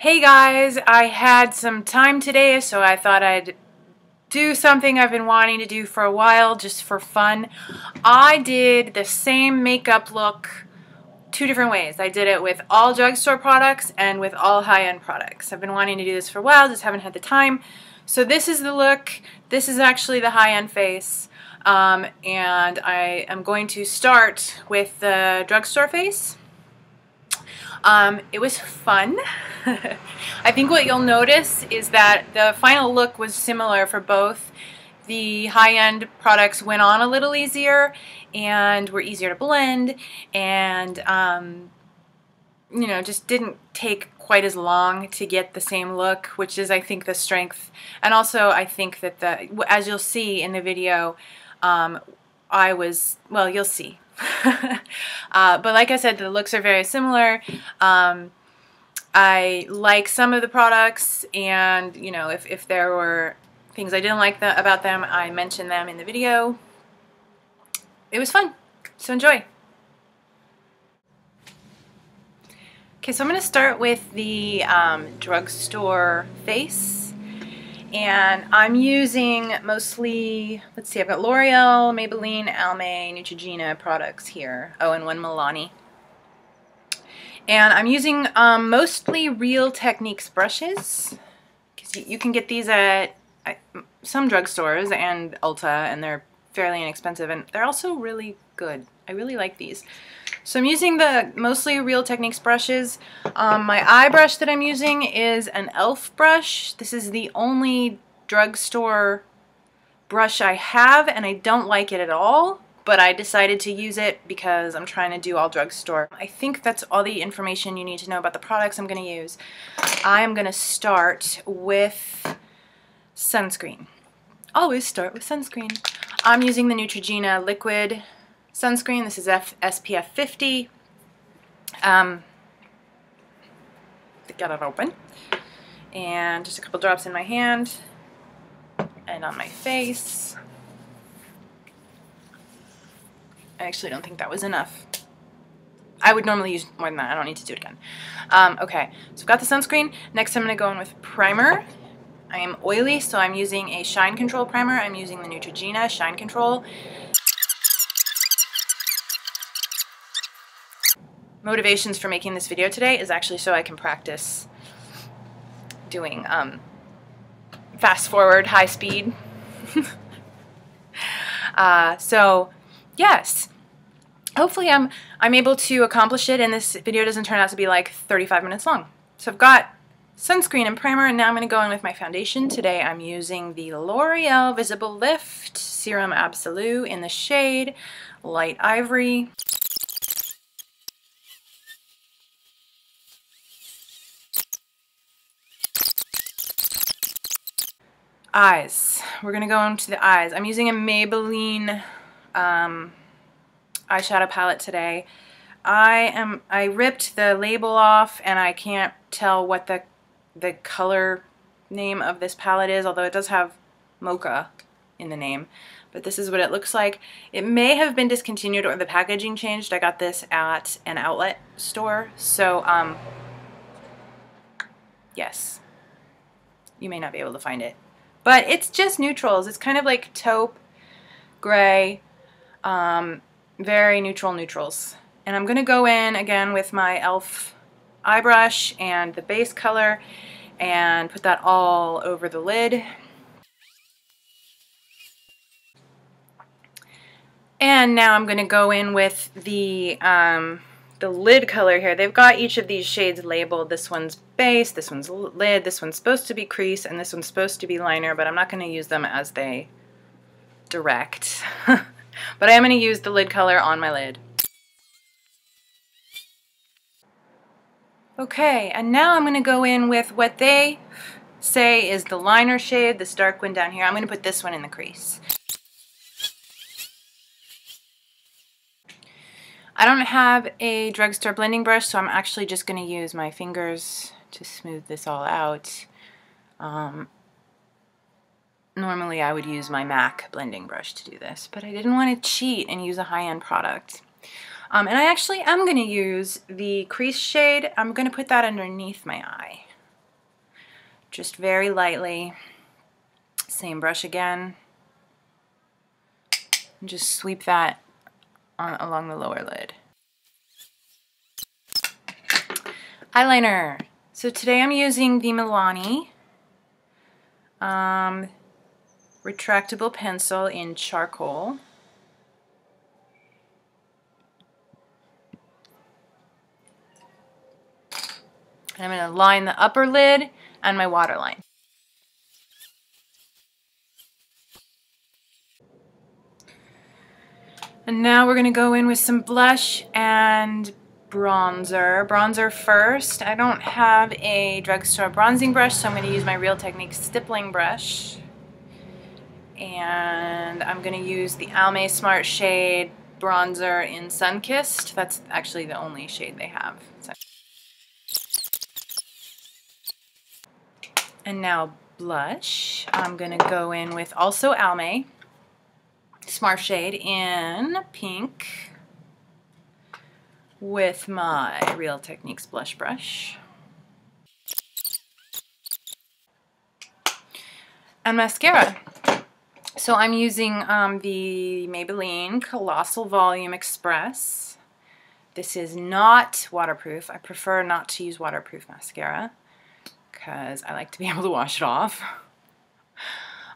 Hey guys, I had some time today, so I thought I'd do something I've been wanting to do for a while, just for fun. I did the same makeup look two different ways. I did it with all drugstore products and with all high-end products. I've been wanting to do this for a while, just haven't had the time. So this is the look. This is actually the high-end face. And I am going to start with the drugstore face. It was fun. I think what you'll notice is that the final look was similar for both. The high-end products went on a little easier and were easier to blend, and you know, just didn't take quite as long to get the same look, which is, I think, the strength. And also I think that as you'll see in the video, well, you'll see. But like I said, the looks are very similar. I like some of the products, and you know, if there were things I didn't like about them, I mentioned them in the video. It was fun, so enjoy. Okay, so I'm going to start with the drugstore face, and I'm using mostly, let's see, I've got L'Oreal, Maybelline, Almay, Neutrogena products here. Oh, and one Milani. And I'm using mostly Real Techniques brushes, because you can get these at some drugstores and Ulta, and they're fairly inexpensive, and they're also really good. I really like these. So I'm using the mostly Real Techniques brushes. My eye brush that I'm using is an e.l.f. brush. This is the only drugstore brush I have, and I don't like it at all, but I decided to use it because I'm trying to do all drugstore. I think that's all the information you need to know about the products I'm going to use. I'm going to start with sunscreen. Always start with sunscreen. I'm using the Neutrogena liquid sunscreen. This is SPF 50. Get it open. And just a couple drops in my hand and on my face. I actually don't think that was enough. I would normally use more than that. I don't need to do it again. Okay, so I've got the sunscreen. Next I'm going to go in with primer. I am oily, so I'm using a Shine Control primer. I'm using the Neutrogena Shine Control. Motivations for making this video today is actually so I can practice doing fast forward, high speed. So yes, hopefully I'm able to accomplish it, and this video doesn't turn out to be like 35 minutes long. So I've got sunscreen and primer, and now I'm going to go in with my foundation. Today I'm using the L'Oreal Visible Lift Serum Absolute in the shade Light Ivory. Eyes. We're going to go into the eyes. I'm using a Maybelline eyeshadow palette today. I ripped the label off, and I can't tell what the color name of this palette is, although it does have mocha in the name. But this is what it looks like. It may have been discontinued or the packaging changed. I got this at an outlet store, so yes, you may not be able to find it. But it's just neutrals. It's kind of like taupe, gray, very neutral neutrals. And I'm going to go in again with my e.l.f. eye brush and the base color and put that all over the lid. And now I'm going to go in with the lid color here. They've got each of these shades labeled. This one's base, this one's lid, this one's supposed to be crease, and this one's supposed to be liner, but I'm not going to use them as they direct. But I am going to use the lid color on my lid. Okay, and now I'm going to go in with what they say is the liner shade, this dark one down here. I'm going to put this one in the crease. I don't have a drugstore blending brush, so I'm actually just going to use my fingers to smooth this all out. Normally I would use my MAC blending brush to do this, but I didn't want to cheat and use a high-end product. And I actually am going to use the crease shade. I'm going to put that underneath my eye. just very lightly. Same brush again. And just sweep that along the lower lid. Eyeliner. So today I'm using the Milani retractable pencil in charcoal. And I'm going to line the upper lid and my waterline. And now we're going to go in with some blush and bronzer. Bronzer first. I don't have a Drugstore bronzing brush, so I'm going to use my Real Techniques stippling brush. And I'm going to use the Almay Smart Shade bronzer in Sunkissed. That's actually the only shade they have. And now blush. I'm going to go in with also Almay Smart Shade in pink with my Real Techniques blush brush. And mascara. So I'm using the Maybelline Colossal Volume Express. This is not waterproof. I prefer not to use waterproof mascara because I like to be able to wash it off.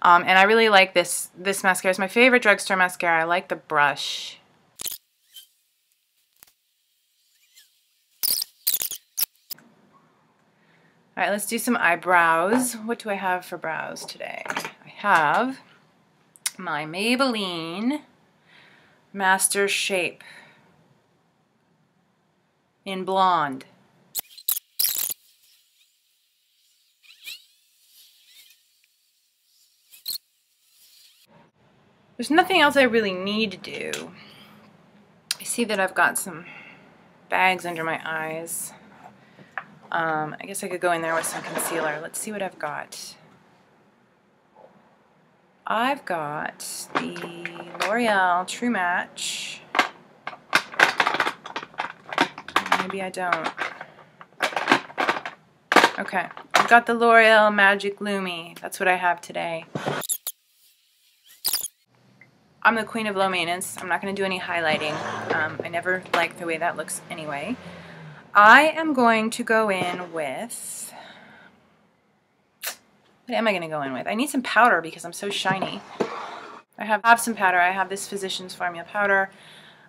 And I really like this mascara. It's my favorite Drugstore mascara. I like the brush. All right, let's do some eyebrows. What do I have for brows today? I have my Maybelline Master Shape in blonde. There's nothing else I really need to do. I see that I've got some bags under my eyes. I guess I could go in there with some concealer. Let's see what I've got. I've got the L'Oreal True Match. Maybe I don't. Okay, I've got the L'Oreal Magic Lumi. That's what I have today. I'm the queen of low maintenance. I'm not going to do any highlighting. I never like the way that looks anyway. I am going to go in with... What am I going to go in with? I need some powder because I'm so shiny. I have some powder. I have this Physicians Formula powder.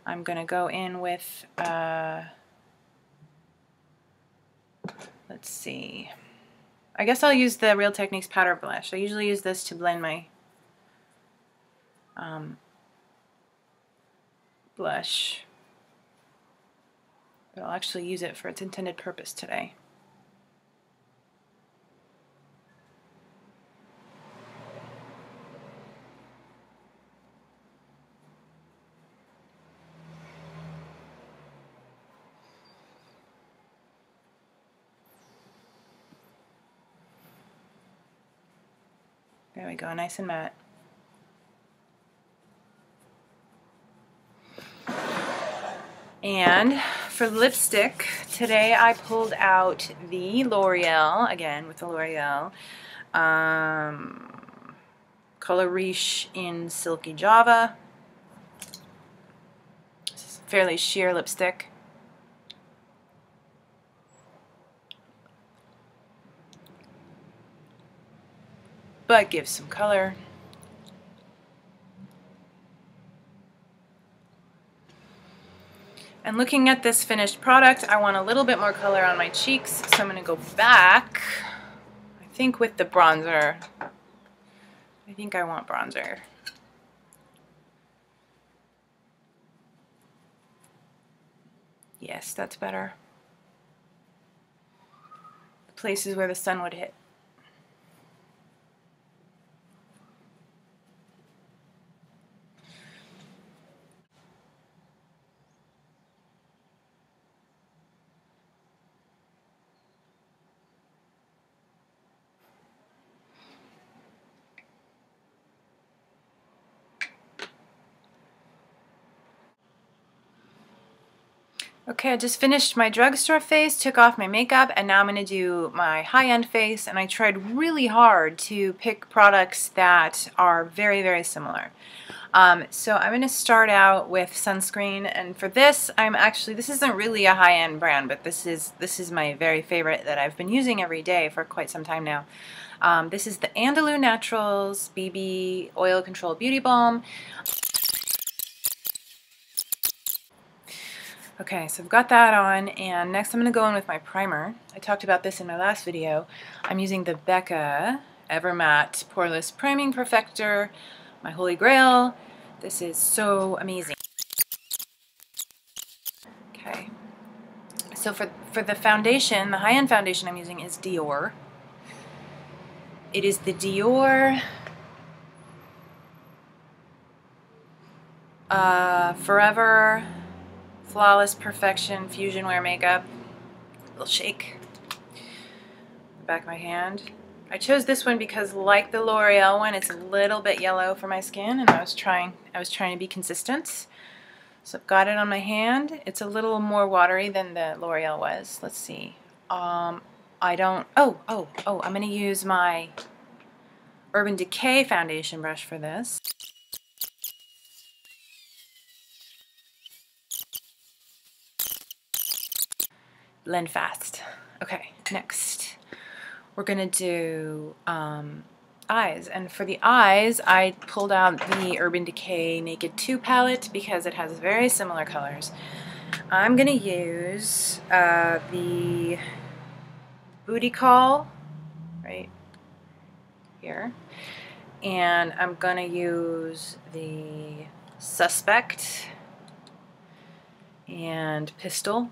I'm going to go in with... let's see. I guess I'll use the Real Techniques powder blush. I usually use this to blend my blush. But I'll actually use it for its intended purpose today. There we go, nice and matte. And for lipstick, today I pulled out the L'Oreal, again with the L'Oreal, Color Riche in Silky Java. This is a fairly sheer lipstick. But gives some color. And looking at this finished product, I want a little bit more color on my cheeks, so I'm going to go back, I think with the bronzer. I think I want bronzer. Yes, that's better. The places where the sun would hit. Okay, I just finished my drugstore face, took off my makeup, and now I'm going to do my high-end face, and I tried really hard to pick products that are very, very similar. So I'm going to start out with sunscreen, and for this, this isn't really a high-end brand, but this is my very favorite that I've been using every day for quite some time now. This is the Andalou Naturals BB Oil Control Beauty Balm. Okay, so I've got that on, and next I'm going to go in with my primer. I talked about this in my last video. I'm using the Becca Ever Matte Poreless Priming Perfector, my holy grail. This is so amazing. Okay, so for the foundation, the high-end foundation I'm using is Dior. It is the Dior Forever Flawless Perfection Fusion Wear Makeup. A little shake. The back of my hand. I chose this one because, like the L'Oreal one, it's a little bit yellow for my skin, and I was trying to be consistent. So I've got it on my hand. It's a little more watery than the L'Oreal was. Let's see. I'm gonna use my Urban Decay foundation brush for this. Blend fast. Okay, next we're gonna do eyes, and for the eyes I pulled out the Urban Decay Naked 2 palette because it has very similar colors. I'm gonna use the Booty Call right here, and I'm gonna use the Suspect and Pistol.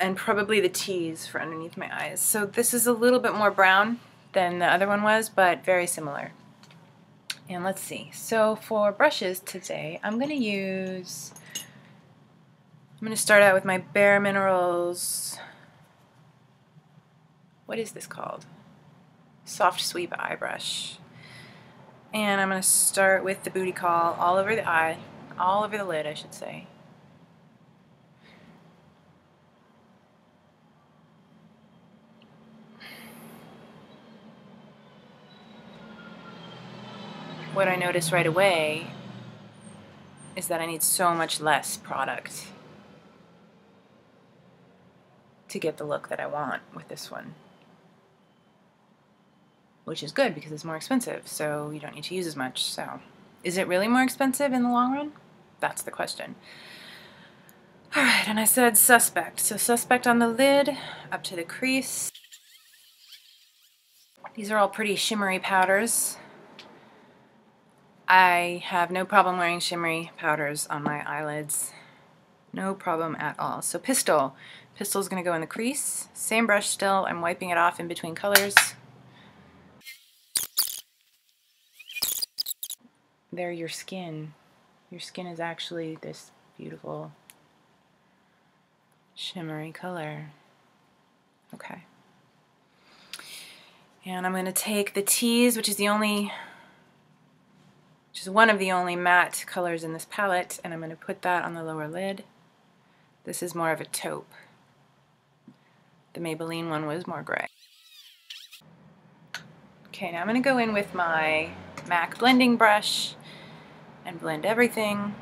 And probably the Tease for underneath my eyes. So this is a little bit more brown than the other one was, but very similar. And let's see. So for brushes today, I'm going to start out with my Bare Minerals, what is this called? Soft Sweep Eye Brush. And I'm going to start with the Booty Call all over the eye, all over the lid, I should say. What I noticed right away is that I need so much less product to get the look that I want with this one. Which is good because it's more expensive, so you don't need to use as much. So, is it really more expensive in the long run? That's the question. Alright, and I said Suspect. So Suspect on the lid, up to the crease. These are all pretty shimmery powders. I have no problem wearing shimmery powders on my eyelids. No problem at all. So Pistol. Pistol's going to go in the crease. Same brush still. I'm wiping it off in between colors. There, your skin. Your skin is actually this beautiful shimmery color. Okay. And I'm going to take the Tease, which is one of the only matte colors in this palette, and I'm going to put that on the lower lid. This is more of a taupe. The Maybelline one was more gray. Okay, now I'm going to go in with my MAC blending brush and blend everything.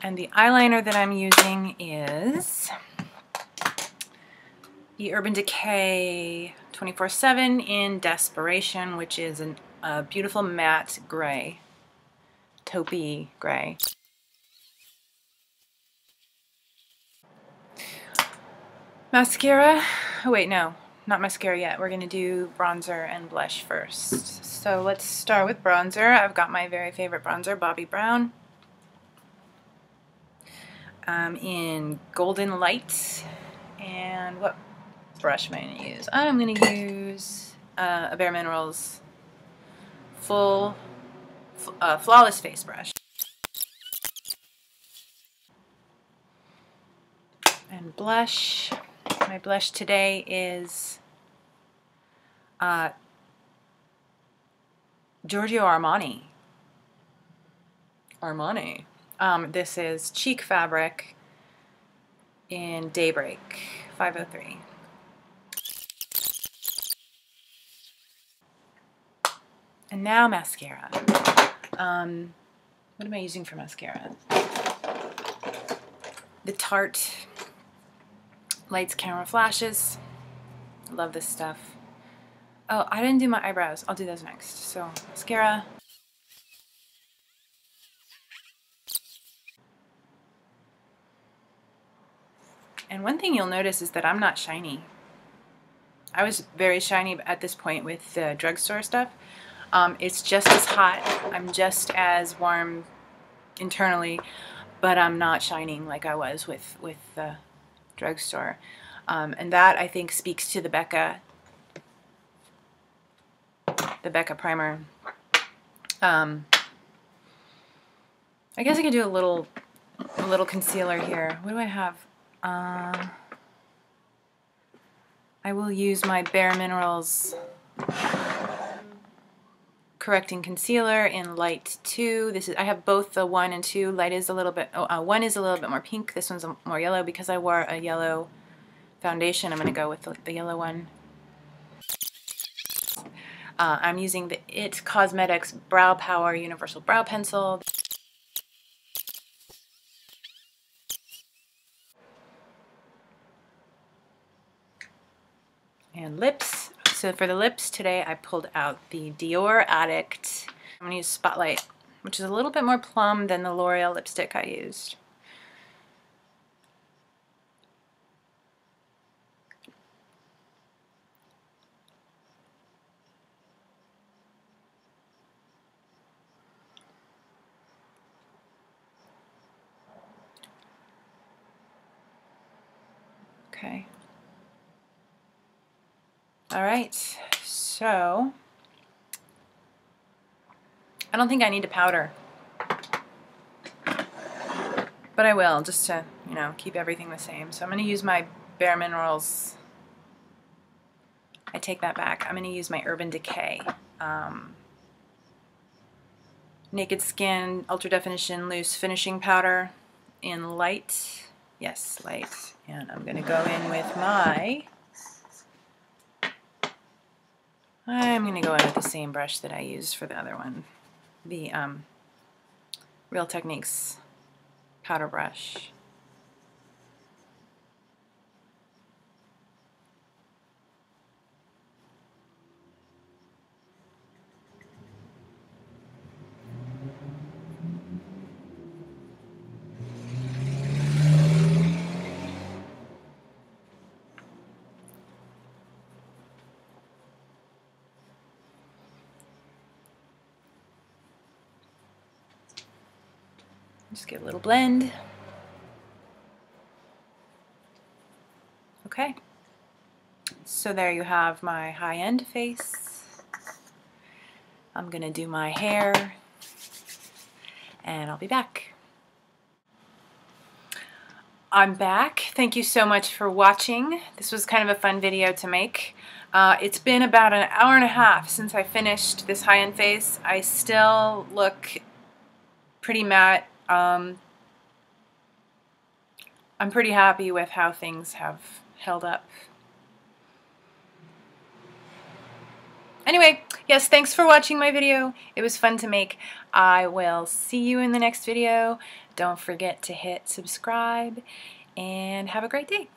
And the eyeliner that I'm using is the Urban Decay 24/7 in Desperation, which is a beautiful matte gray, taupey gray. Mascara. Oh wait, no, not mascara yet. We're going to do bronzer and blush first. So let's start with bronzer. I've got my very favorite bronzer, Bobbi Brown. In Golden Light. And what brush am I going to use? I'm going to use a Bare Minerals full Flawless face brush. And blush. My blush today is Giorgio Armani. This is Cheek Fabric in Daybreak 503. And now mascara. What am I using for mascara? The Tarte Lights Camera Flashes. I love this stuff. Oh, I didn't do my eyebrows. I'll do those next. So, mascara. And one thing you'll notice is that I'm not shiny. I was very shiny at this point with the drugstore stuff. It's just as hot. I'm just as warm internally, but I'm not shining like I was with the drugstore. And that, I think, speaks to the Becca primer. I guess I could do a little concealer here. What do I have? I will use my Bare Minerals Correcting Concealer in Light 2. I have both the 1 and 2. Light is a little bit, 1 is a little bit more pink. This one's more yellow. Because I wore a yellow foundation, I'm going to go with the yellow one. I'm using the IT Cosmetics Brow Power Universal Brow Pencil. And lips. So for the lips today, I pulled out the Dior Addict. I'm going to use Spotlight, which is a little bit more plum than the L'Oreal lipstick I used. Okay. All right, so I don't think I need to powder, but I will, just to, you know, keep everything the same. So I'm going to use my Bare Minerals. I take that back. I'm going to use my Urban Decay Naked Skin Ultra Definition Loose Finishing Powder in Light. Yes, Light. And I'm going to go in with my... I'm going to go in with the same brush that I used for the other one, the Real Techniques powder brush. Just give a little blend. Okay, so there you have my high-end face. I'm gonna do my hair and I'll be back. I'm back. Thank you so much for watching. This was kind of a fun video to make. It's been about an hour and a half since I finished this high-end face. I still look pretty matte. I'm pretty happy with how things have held up. Anyway, yes, thanks for watching my video. It was fun to make. I will see you in the next video. Don't forget to hit subscribe and have a great day.